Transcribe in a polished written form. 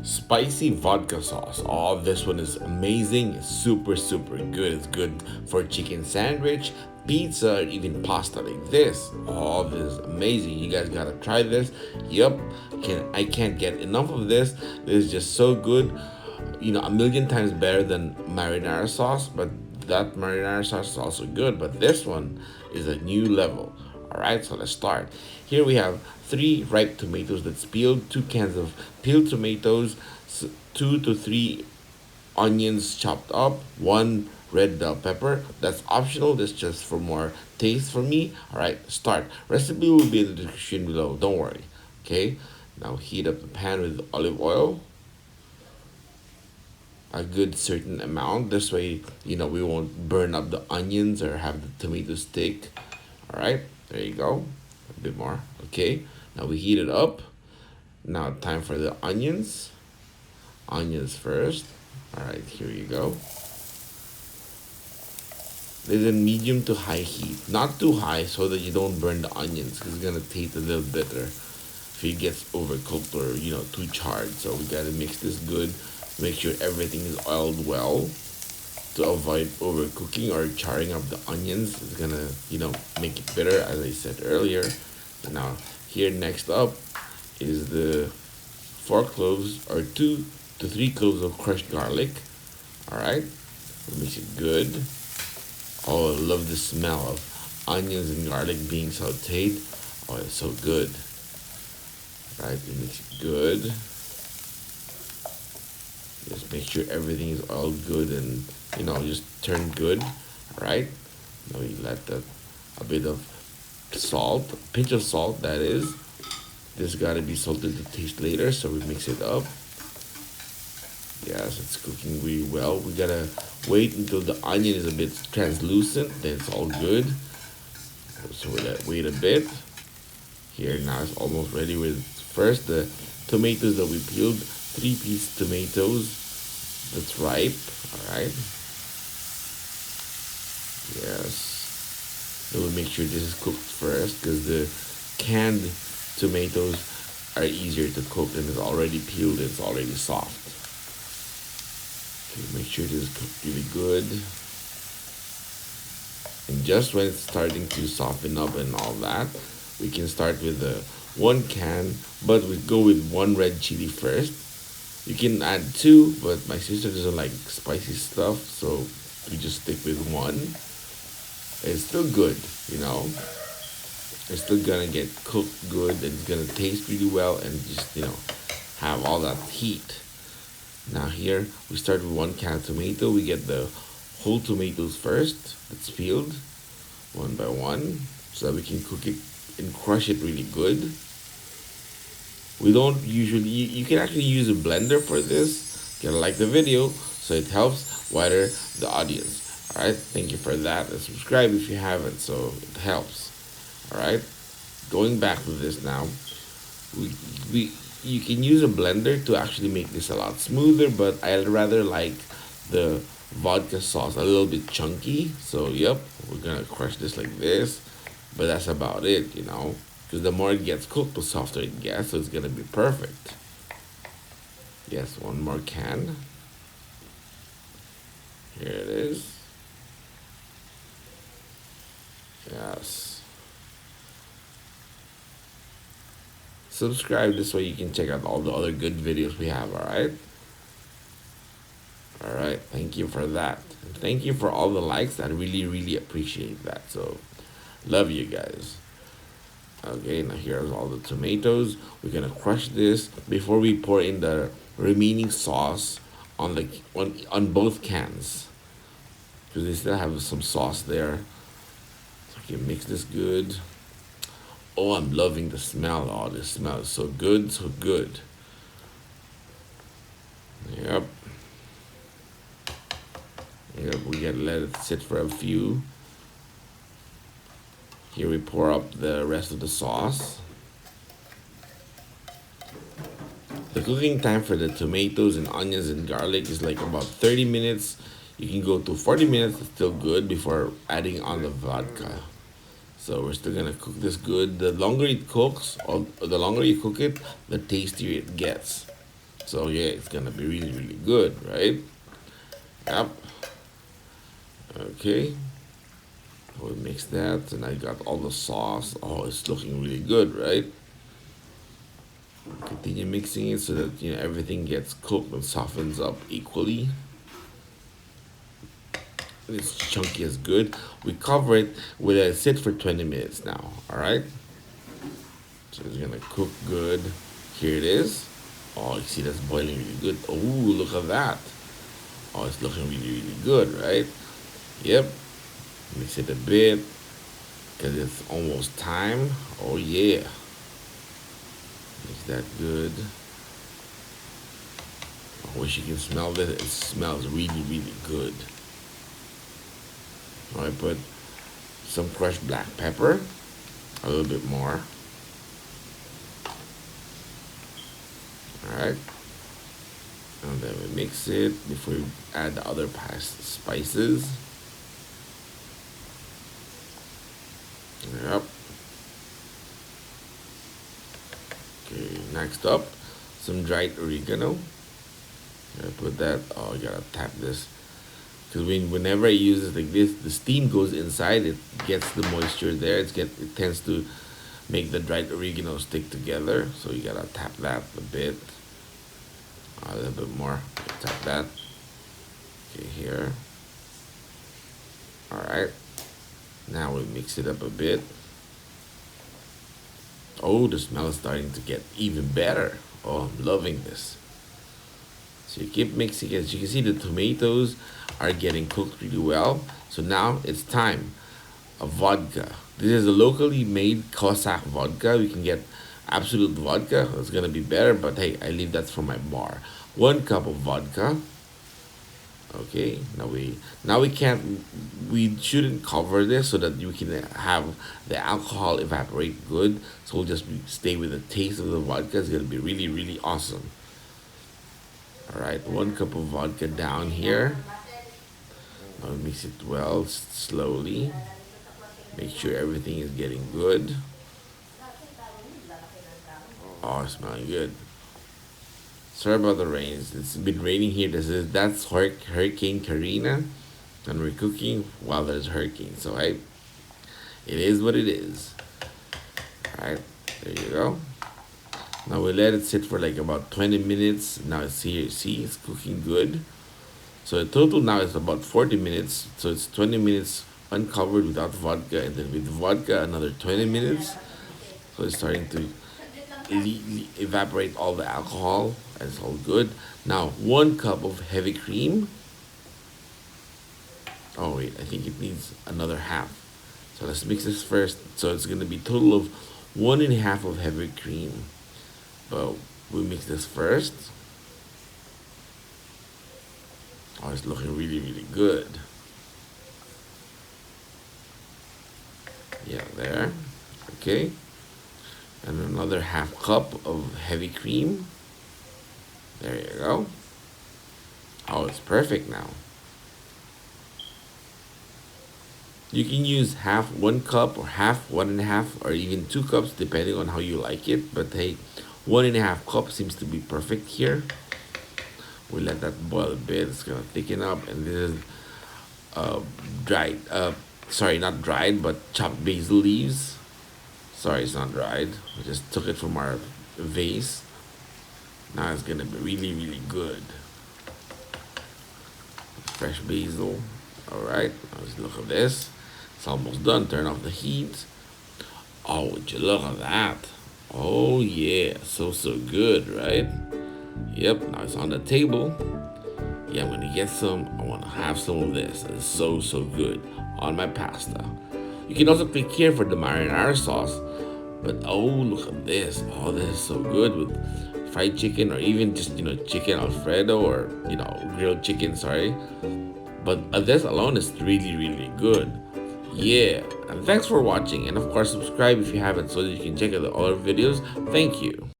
Spicy vodka sauce. Oh, this one is amazing. It's super, super good. It's good for chicken sandwich, pizza, or even pasta like this. Oh, this is amazing. You guys gotta try this. Yup, I can't get enough of this. This is just so good. A million times better than marinara sauce, but that marinara sauce is also good. But this one is a new level. All right, so let's start. Here we have three ripe tomatoes that's peeled, two cans of peeled tomatoes, two to three onions chopped up, one red bell pepper. That's optional. That's just for more taste for me. All right, start. Recipe will be in the description below. Don't worry. Okay. Now heat up the pan with olive oil, a good certain amount. This way, we won't burn up the onions or have the tomato stick. All right, there you go. A bit more. Okay, now we heat it up. Now time for the onions. Onions first. All right, here you go. There's a medium to high heat, not too high, so that you don't burn the onions, because it's gonna taste a little bitter if it gets overcooked or too charred. So we gotta mix this good. Make sure everything is oiled well to avoid overcooking or charring of the onions. It's gonna make it bitter, as I said earlier. So now here next up is the 4 cloves or 2 to 3 cloves of crushed garlic. All right, mix it good. Oh, I love the smell of onions and garlic being sauteed. Oh, it's so good. All right, mix it good. Just make sure everything is all good and just turn good. All right. Now we let that a bit of salt, a pinch of salt that is. This gotta be salted to taste later, so we mix it up. Yes, it's cooking really well. We gotta wait until the onion is a bit translucent, then it's all good. So we wait a bit. Here now it's almost ready with first the tomatoes that we peeled, 3-piece tomatoes that's ripe. All right. Yes. So we make sure this is cooked first, because the canned tomatoes are easier to cook and it's already peeled, it's already soft. Okay, make sure this is cooked really good. And just when it's starting to soften up and all that, we can start with the 1 can, but we go with 1 red chili first. You can add 2, but my sister doesn't like spicy stuff, so we just stick with 1. It's still good. It's still gonna get cooked good and it's gonna taste really well and just, have all that heat. Now here, we start with 1 can of tomato. We get the whole tomatoes first. It's peeled one by one so that we can cook it and crush it really good. We don't usually, you can actually use a blender for this. You gotta like the video so it helps wider the audience. All right, thank you for that, and subscribe if you haven't, so it helps. All right, going back to this now, you can use a blender to actually make this a lot smoother, but I rather like the vodka sauce a little bit chunky. So yep, we're gonna crush this like this, but that's about it, because the more it gets cooked, the softer it gets, so it's gonna be perfect. Yes, 1 more can. Here it is. Yes. Subscribe, this way you can check out all the other good videos we have, alright? Alright, thank you for that. And thank you for all the likes. I really, really appreciate that. So, love you guys. Okay, now here's all the tomatoes. We're gonna crush this before we pour in the remaining sauce on both cans, because they still have some sauce there. So you can mix this good. Oh, I'm loving the smell. Oh, this smell is so good, so good. Yep. Yep, we gotta let it sit for a few. Here we pour up the rest of the sauce. The cooking time for the tomatoes and onions and garlic is like about 30 minutes. You can go to 40 minutes, it's still good, before adding on the vodka. So we're still gonna cook this good. The longer it cooks, or the longer you cook it, the tastier it gets. So yeah, it's gonna be really, really good, right? Yep. Okay. We'll mix that, and I got all the sauce. Oh, it's looking really good, right? Continue mixing it so that everything gets cooked and softens up equally. It's chunky as good. We cover it. We'll let it sit for 20 minutes now. All right. So it's gonna cook good. Here it is. Oh, you see that's boiling really good. Oh, look at that. Oh, it's looking really, really good, right? Yep. Mix it a bit because it's almost time. Oh yeah. Mix that good. I wish you can smell this. It smells really, really good. I put some crushed black pepper, a little bit more. All right, and then we mix it before we add the other spices. Yep. Okay, next up, some dried oregano. I put that. Oh, I gotta tap this because whenever I use it like this, the steam goes inside. It gets the moisture there. It tends to make the dried oregano stick together. So you gotta tap that a bit. A little bit more. Tap that. Okay, here. All right. Now we mix it up a bit. Oh, the smell is starting to get even better. Oh, I'm loving this. So you keep mixing it. As you can see, the tomatoes are getting cooked really well. So now it's time. A vodka. This is a locally made Cossack vodka. We can get absolute vodka. It's gonna be better, but hey, I leave that for my bar. 1 cup of vodka. Okay, we shouldn't cover this so that you can have the alcohol evaporate good. So we'll just stay with the taste of the vodka. It's gonna be really, really awesome. All right, 1 cup of vodka down here. Now mix it well, slowly. Make sure everything is getting good. Oh, it's smelling good. Sorry about the rains. It's been raining here. That's Hurricane Karina, and we're cooking while there's hurricane. So it is what it is. All right, there you go. Now we let it sit for like about 20 minutes. Now it's here. See, it's cooking good. So the total now is about 40 minutes. So it's 20 minutes uncovered without vodka, and then with vodka another 20 minutes. So it's starting to evaporate all the alcohol. That's all good. Now 1 cup of heavy cream. Oh wait, I think it needs another half. So let's mix this first. So it's gonna be total of 1.5 of heavy cream. But we mix this first. Oh, it's looking really, really good. Yeah, there. Okay. And another half cup of heavy cream. There you go. Oh, it's perfect now. You can use half 1 cup or half 1.5 or even 2 cups depending on how you like it. But hey, 1.5 cups seems to be perfect here. We let that boil a bit. It's gonna thicken up, and this is dried. Sorry, not dried, but chopped basil leaves. Sorry, it's not dried. We just took it from our vase. Now it's gonna be really, really good. Fresh basil. All right. Now let's look at this. It's almost done. Turn off the heat. Oh, would you look at that? Oh yeah, so good, right? Yep. Now it's on the table. Yeah, I'm gonna get some. I wanna have some of this. It's so good on my pasta. You can also click here for the marinara sauce. But oh, look at this. Oh, this is so good with fried chicken or even just chicken Alfredo or grilled chicken. Sorry, but this alone is really, really good. Yeah, and thanks for watching, and of course subscribe if you haven't so that you can check out the other videos. Thank you.